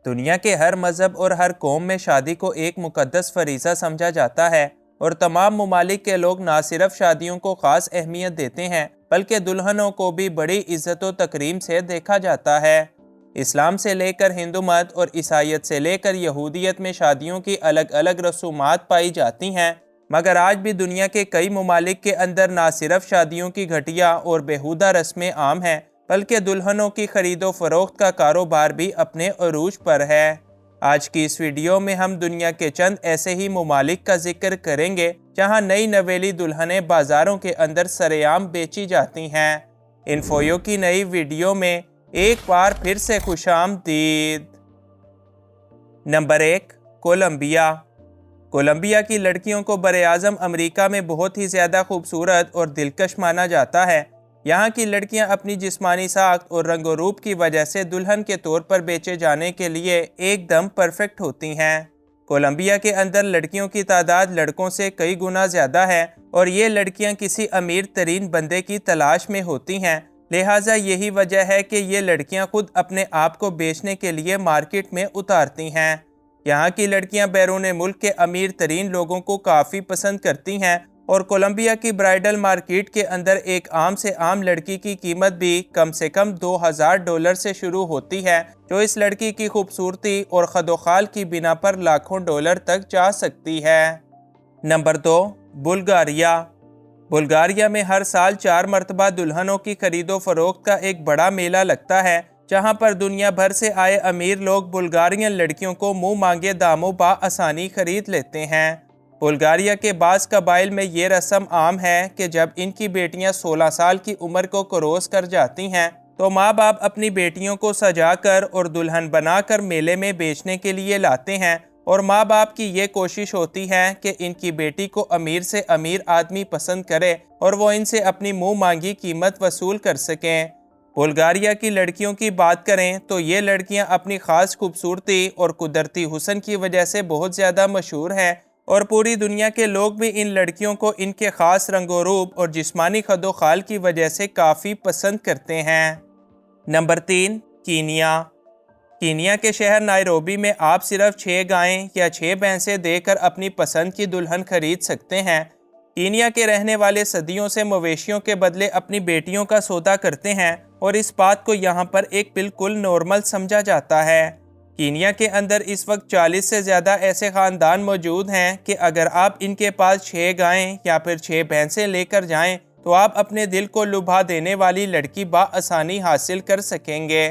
دنیا کے ہر مذہب اور ہر قوم میں شادی کو ایک مقدس فریضہ سمجھا جاتا ہے اور تمام ممالک کے لوگ نہ صرف شادیوں کو خاص اہمیت دیتے ہیں بلکہ دلہنوں کو بھی بڑی عزت و تکریم سے دیکھا جاتا ہے۔ اسلام سے لے کر ہندو مت اور عیسائیت سے لے کر یہودیت میں شادیوں کی الگ الگ رسومات پائی جاتی ہیں، مگر آج بھی دنیا کے کئی ممالک کے اندر نہ صرف شادیوں کی گھٹیا اور بیہودہ رسمیں عام ہیں بلکہ دلہنوں کی خرید و فروخت کا کاروبار بھی اپنے عروج پر ہے۔ آج کی اس ویڈیو میں ہم دنیا کے چند ایسے ہی ممالک کا ذکر کریں گے جہاں نئی نویلی دلہنیں بازاروں کے اندر سرے عام بیچی جاتی ہیں۔ انفویو کی نئی ویڈیو میں ایک بار پھر سے خوش آمدید۔ Number 1، Colombia. کولمبیا کی لڑکیوں کو براعظم امریکہ میں بہت ہی زیادہ خوبصورت اور دلکش مانا جاتا ہے۔ یہاں کی لڑکیاں اپنی جسمانی ساخت اور رنگ و روپ کی وجہ سے دلہن کے طور پر بیچے جانے کے لیے ایک دم پرفیکٹ ہوتی ہیں۔ کولمبیا کے اندر لڑکیوں کی تعداد لڑکوں سے کئی گنا زیادہ ہے اور یہ لڑکیاں کسی امیر ترین بندے کی تلاش میں ہوتی ہیں، لہٰذا یہی وجہ ہے کہ یہ لڑکیاں خود اپنے آپ کو بیچنے کے لیے مارکیٹ میں اتارتی ہیں۔ یہاں کی لڑکیاں بیرون ملک کے امیر ترین لوگوں کو کافی پسند کرتی ہیں اور کولمبیا کی برائیڈل مارکیٹ کے اندر ایک عام سے عام لڑکی کی قیمت بھی کم سے کم $2000 سے شروع ہوتی ہے، جو اس لڑکی کی خوبصورتی اور خد و خال کی بنا پر لاکھوں ڈالر تک جا سکتی ہے۔ Number 2، Bulgaria. بلغاریہ میں ہر سال 4 مرتبہ دلہنوں کی خرید و فروخت کا ایک بڑا میلہ لگتا ہے، جہاں پر دنیا بھر سے آئے امیر لوگ بلغارین لڑکیوں کو منہ مانگے داموں بآسانی خرید لیتے ہیں۔ بلغاریہ کے بعض قبائل میں یہ رسم عام ہے کہ جب ان کی بیٹیاں 16 سال کی عمر کو کروس کر جاتی ہیں تو ماں باپ اپنی بیٹیوں کو سجا کر اور دلہن بنا کر میلے میں بیچنے کے لیے لاتے ہیں، اور ماں باپ کی یہ کوشش ہوتی ہے کہ ان کی بیٹی کو امیر سے امیر آدمی پسند کرے اور وہ ان سے اپنی منہ مانگی قیمت وصول کر سکیں۔ بلغاریہ کی لڑکیوں کی بات کریں تو یہ لڑکیاں اپنی خاص خوبصورتی اور قدرتی حسن کی وجہ سے بہت زیادہ مشہور ہیں، اور پوری دنیا کے لوگ بھی ان لڑکیوں کو ان کے خاص رنگ و روپ اور جسمانی خد و خال کی وجہ سے کافی پسند کرتے ہیں۔ Number 3، Kenya. کینیا کے شہر نائروبی میں آپ صرف 6 گائیں یا 6 بھینسیں دے کر اپنی پسند کی دلہن خرید سکتے ہیں۔ کینیا کے رہنے والے صدیوں سے مویشیوں کے بدلے اپنی بیٹیوں کا سودا کرتے ہیں اور اس بات کو یہاں پر ایک بالکل نارمل سمجھا جاتا ہے۔ کینیا کے اندر اس وقت 40 سے زیادہ ایسے خاندان موجود ہیں کہ اگر آپ ان کے پاس 6 گائیں یا پھر 6 بھینسیں لے کر جائیں تو آپ اپنے دل کو لبھا دینے والی لڑکی بآسانی حاصل کر سکیں گے۔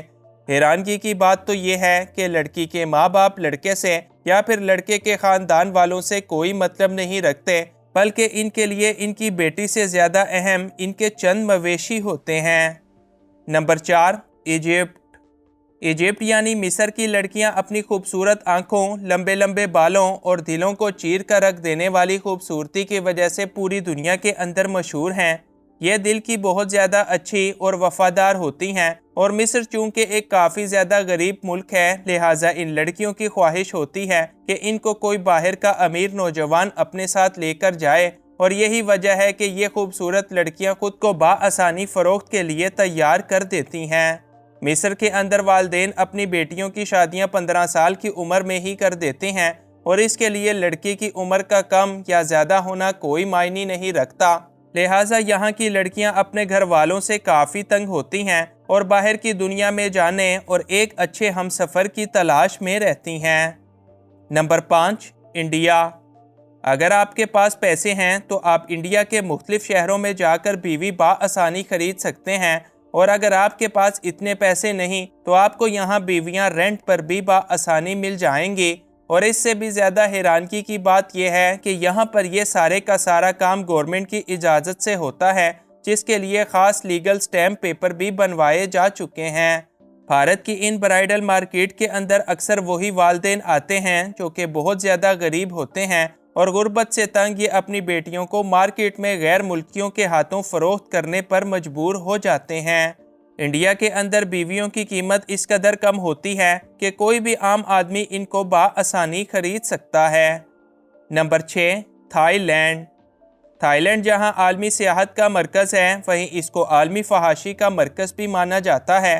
حیرانگی کی بات تو یہ ہے کہ لڑکی کے ماں باپ لڑکے سے یا پھر لڑکے کے خاندان والوں سے کوئی مطلب نہیں رکھتے، بلکہ ان کے لیے ان کی بیٹی سے زیادہ اہم ان کے چند مویشی ہوتے ہیں۔ Number 4، Egypt. ایجپٹ یعنی مصر کی لڑکیاں اپنی خوبصورت آنکھوں، لمبے لمبے بالوں اور دلوں کو چیر کر رکھ دینے والی خوبصورتی کی وجہ سے پوری دنیا کے اندر مشہور ہیں۔ یہ دل کی بہت زیادہ اچھی اور وفادار ہوتی ہیں، اور مصر چونکہ ایک کافی زیادہ غریب ملک ہے، لہٰذا ان لڑکیوں کی خواہش ہوتی ہے کہ ان کو کوئی باہر کا امیر نوجوان اپنے ساتھ لے کر جائے، اور یہی وجہ ہے کہ یہ خوبصورت لڑکیاں خود کو بآسانی فروخت کے لیے تیار کر دیتی ہیں۔ مصر کے اندر والدین اپنی بیٹیوں کی شادیاں 15 سال کی عمر میں ہی کر دیتے ہیں، اور اس کے لیے لڑکی کی عمر کا کم یا زیادہ ہونا کوئی معنی نہیں رکھتا، لہٰذا یہاں کی لڑکیاں اپنے گھر والوں سے کافی تنگ ہوتی ہیں اور باہر کی دنیا میں جانے اور ایک اچھے ہم سفر کی تلاش میں رہتی ہیں۔ Number 5، India. اگر آپ کے پاس پیسے ہیں تو آپ انڈیا کے مختلف شہروں میں جا کر بیوی بآسانی خرید سکتے ہیں، اور اگر آپ کے پاس اتنے پیسے نہیں تو آپ کو یہاں بیویاں رینٹ پر بھی بآسانی مل جائیں گی، اور اس سے بھی زیادہ حیرانگی کی بات یہ ہے کہ یہاں پر یہ سارے کا سارا کام گورنمنٹ کی اجازت سے ہوتا ہے، جس کے لیے خاص لیگل سٹیمپ پیپر بھی بنوائے جا چکے ہیں۔ بھارت کی ان برائیڈل مارکیٹ کے اندر اکثر وہی والدین آتے ہیں جو کہ بہت زیادہ غریب ہوتے ہیں، اور غربت سے تنگ یہ اپنی بیٹیوں کو مارکیٹ میں غیر ملکیوں کے ہاتھوں فروخت کرنے پر مجبور ہو جاتے ہیں۔ انڈیا کے اندر بیویوں کی قیمت اس قدر کم ہوتی ہے کہ کوئی بھی عام آدمی ان کو بآسانی خرید سکتا ہے۔ Number 6، Thailand. Thailand جہاں عالمی سیاحت کا مرکز ہے، وہیں اس کو عالمی فحاشی کا مرکز بھی مانا جاتا ہے۔